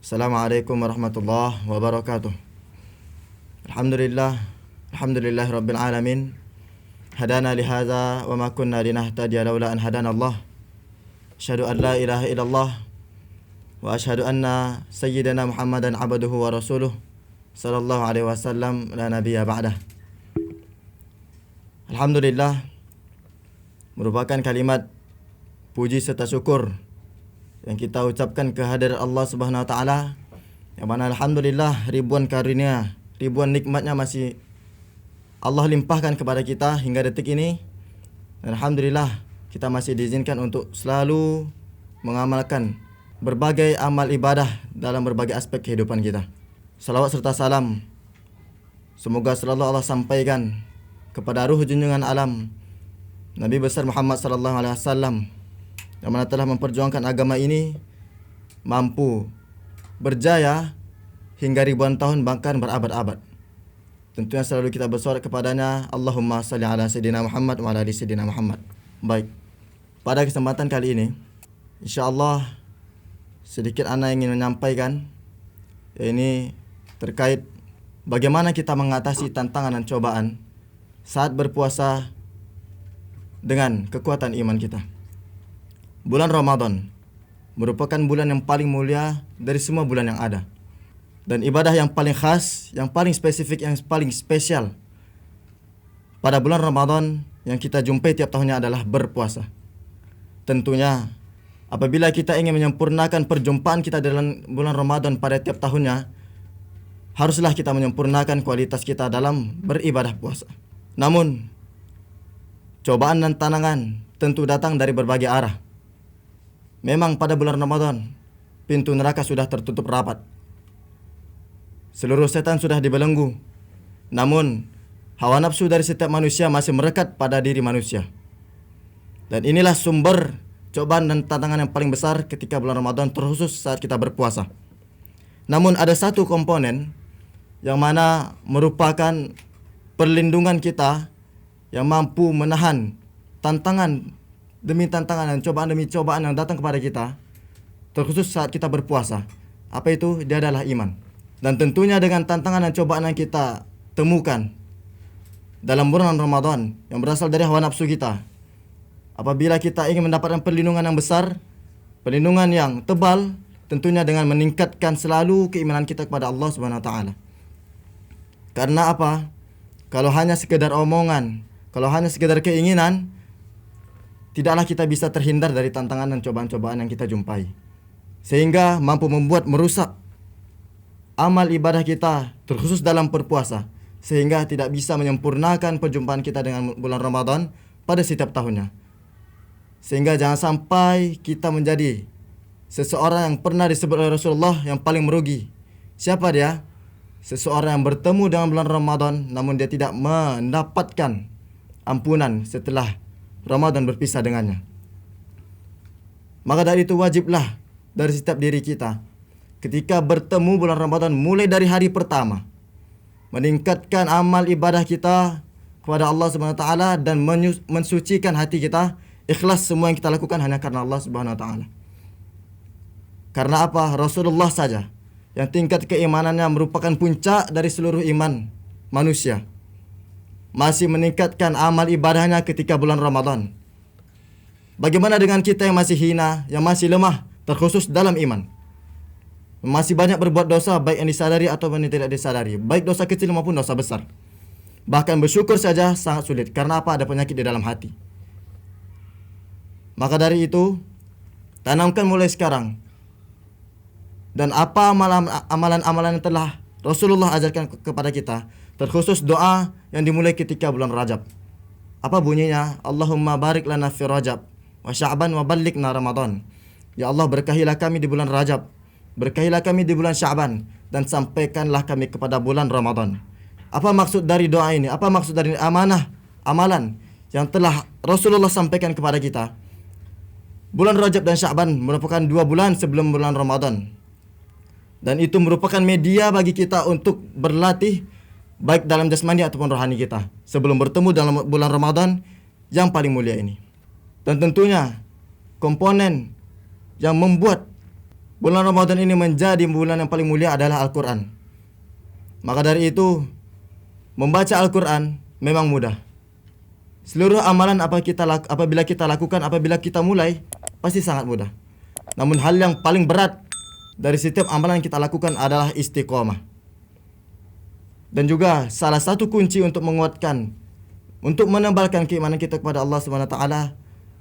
Assalamualaikum warahmatullahi wabarakatuh. Alhamdulillah rabbil alamin. Hadana li hadza wa ma kunna linahtadiya laula an hadana Allah. Asyhadu an la ilaha illallah wa asyhadu anna sayyidana Muhammadan abduhu wa rasuluh sallallahu alaihi wasallam la nabiyya ba'dah. Alhamdulillah merupakan kalimat puji serta syukur yang kita ucapkan kehadirat Allah Subhanahu wa taala, yang mana alhamdulillah ribuan karunia, ribuan nikmatnya masih Allah limpahkan kepada kita hingga detik ini. Dan alhamdulillah kita masih diizinkan untuk selalu mengamalkan berbagai amal ibadah dalam berbagai aspek kehidupan kita. Salawat serta salam semoga selalu Allah sampaikan kepada ruh junjungan alam Nabi besar Muhammad sallallahu alaihi wasallam, yang mana telah memperjuangkan agama ini mampu berjaya hingga ribuan tahun bahkan berabad-abad. Tentunya selalu kita bersolat kepadanya, Allahumma salli ala sayyidina Muhammad wa ala ali sayyidina Muhammad. Baik, pada kesempatan kali ini insyaallah sedikit ana ingin menyampaikan, ini terkait bagaimana kita mengatasi tantangan dan cobaan saat berpuasa dengan kekuatan iman kita. Bulan Ramadan merupakan bulan yang paling mulia dari semua bulan yang ada. Dan ibadah yang paling khas, yang paling spesifik, yang paling spesial pada bulan Ramadan yang kita jumpai tiap tahunnya adalah berpuasa. Tentunya apabila kita ingin menyempurnakan perjumpaan kita dalam bulan Ramadan pada tiap tahunnya, haruslah kita menyempurnakan kualitas kita dalam beribadah puasa. Namun cobaan dan tantangan tentu datang dari berbagai arah. Memang pada bulan Ramadan pintu neraka sudah tertutup rapat. Seluruh setan sudah dibelenggu. Namun hawa nafsu dari setiap manusia masih merekat pada diri manusia. Dan inilah sumber cobaan dan tantangan yang paling besar ketika bulan Ramadan, terkhusus saat kita berpuasa. Namun ada satu komponen yang mana merupakan perlindungan kita yang mampu menahan tantangan demi tantangan dan cobaan demi cobaan yang datang kepada kita, terkhusus saat kita berpuasa. Apa itu? Dia adalah iman. Dan tentunya dengan tantangan dan cobaan yang kita temukan dalam bulan Ramadan yang berasal dari hawa nafsu kita, apabila kita ingin mendapatkan perlindungan yang besar, perlindungan yang tebal, tentunya dengan meningkatkan selalu keimanan kita kepada Allah Subhanahu wa taala. Karena apa? Kalau hanya sekedar omongan, kalau hanya sekedar keinginan, tidaklah kita bisa terhindar dari tantangan dan cobaan-cobaan yang kita jumpai, sehingga mampu membuat merusak amal ibadah kita, terkhusus dalam berpuasa, sehingga tidak bisa menyempurnakan perjumpaan kita dengan bulan Ramadan pada setiap tahunnya. Sehingga jangan sampai kita menjadi seseorang yang pernah disebut oleh Rasulullah yang paling merugi. Siapa dia? Seseorang yang bertemu dengan bulan Ramadan namun dia tidak mendapatkan ampunan setelah Ramadan berpisah dengannya. Maka dari itu wajiblah dari setiap diri kita ketika bertemu bulan Ramadan, mulai dari hari pertama, meningkatkan amal ibadah kita kepada Allah Subhanahu wa taala dan mensucikan hati kita, ikhlas semua yang kita lakukan hanya karena Allah Subhanahu wa taala. Karena apa? Rasulullah saja yang tingkat keimanannya merupakan puncak dari seluruh iman manusia, masih meningkatkan amal ibadahnya ketika bulan Ramadan. Bagaimana dengan kita yang masih hina, yang masih lemah, terkhusus dalam iman? Masih banyak berbuat dosa, baik yang disadari atau yang tidak disadari, baik dosa kecil maupun dosa besar. Bahkan bersyukur saja sangat sulit. Karena apa? Ada penyakit di dalam hati. Maka dari itu, tanamkan mulai sekarang. Dan apa amalan-amalan yang telah Rasulullah ajarkan kepada kita, terkhusus doa yang dimulai ketika bulan Rajab. Apa bunyinya? Allahumma barik lana fi Rajab wa Sya'ban wa ballighna Ramadan. Ya Allah, berkahilah kami di bulan Rajab, berkahilah kami di bulan Sya'ban, dan sampaikanlah kami kepada bulan Ramadan. Apa maksud dari doa ini? Apa maksud dari amalan yang telah Rasulullah sampaikan kepada kita? Bulan Rajab dan Sya'ban merupakan 2 bulan sebelum bulan Ramadan. Dan itu merupakan media bagi kita untuk berlatih baik dalam jasmani ataupun rohani kita sebelum bertemu dalam bulan Ramadan yang paling mulia ini. Dan tentunya komponen yang membuat bulan Ramadan ini menjadi bulan yang paling mulia adalah Al-Quran. Maka dari itu, membaca Al-Quran memang mudah. Seluruh amalan apabila kita lakukan, apabila kita mulai, pasti sangat mudah. Namun hal yang paling berat dari setiap amalan yang kita lakukan adalah istiqomah. Dan juga salah satu kunci untuk menguatkan, untuk menebalkan keimanan kita kepada Allah Subhanahu wa taala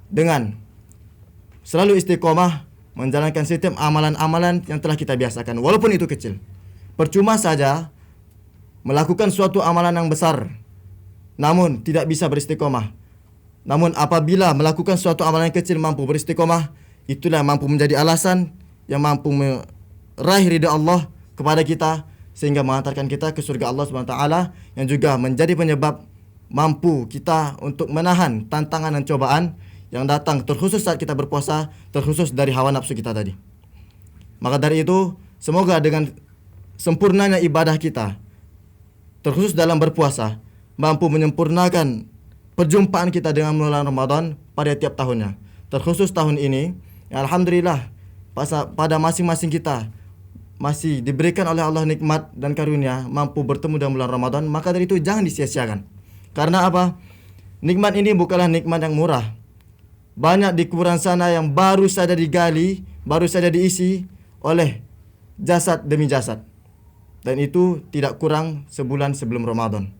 dengan selalu istiqomah menjalankan setiap amalan-amalan yang telah kita biasakan, walaupun itu kecil. Percuma saja melakukan suatu amalan yang besar namun tidak bisa beristiqomah. Namun apabila melakukan suatu amalan yang kecil mampu beristiqomah, itulah yang mampu menjadi alasan yang mampu meraih ridha Allah kepada kita, sehingga mengantarkan kita ke surga Allah Subhanahu wa taala, yang juga menjadi penyebab mampu kita untuk menahan tantangan dan cobaan yang datang, terkhusus saat kita berpuasa, terkhusus dari hawa nafsu kita tadi. Maka dari itu, semoga dengan sempurnanya ibadah kita, terkhusus dalam berpuasa, mampu menyempurnakan perjumpaan kita dengan bulan Ramadan pada tiap tahunnya. Terkhusus tahun ini, ya alhamdulillah, pada masing-masing kita masih diberikan oleh Allah nikmat dan karunia mampu bertemu dengan bulan Ramadan. Maka dari itu jangan disia-siakan. Karena apa? Nikmat ini bukanlah nikmat yang murah. Banyak di kuburan sana yang baru saja digali, baru saja diisi oleh jasad demi jasad. Dan itu tidak kurang sebulan sebelum Ramadan.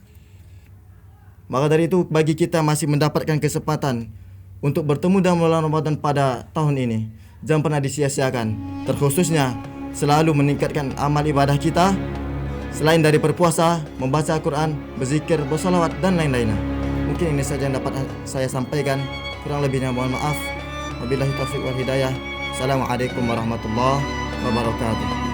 Maka dari itu, bagi kita masih mendapatkan kesempatan untuk bertemu dengan bulan Ramadan pada tahun ini, jangan pernah disia-siakan. Terkhususnya selalu meningkatkan amal ibadah kita, selain dari berpuasa, membaca Al-Quran, berzikir, bersalawat dan lain-lainnya. Mungkin ini saja yang dapat saya sampaikan. Kurang lebihnya mohon maaf. Wabillahi taufiq wal hidayah. Assalamualaikum warahmatullahi wabarakatuh.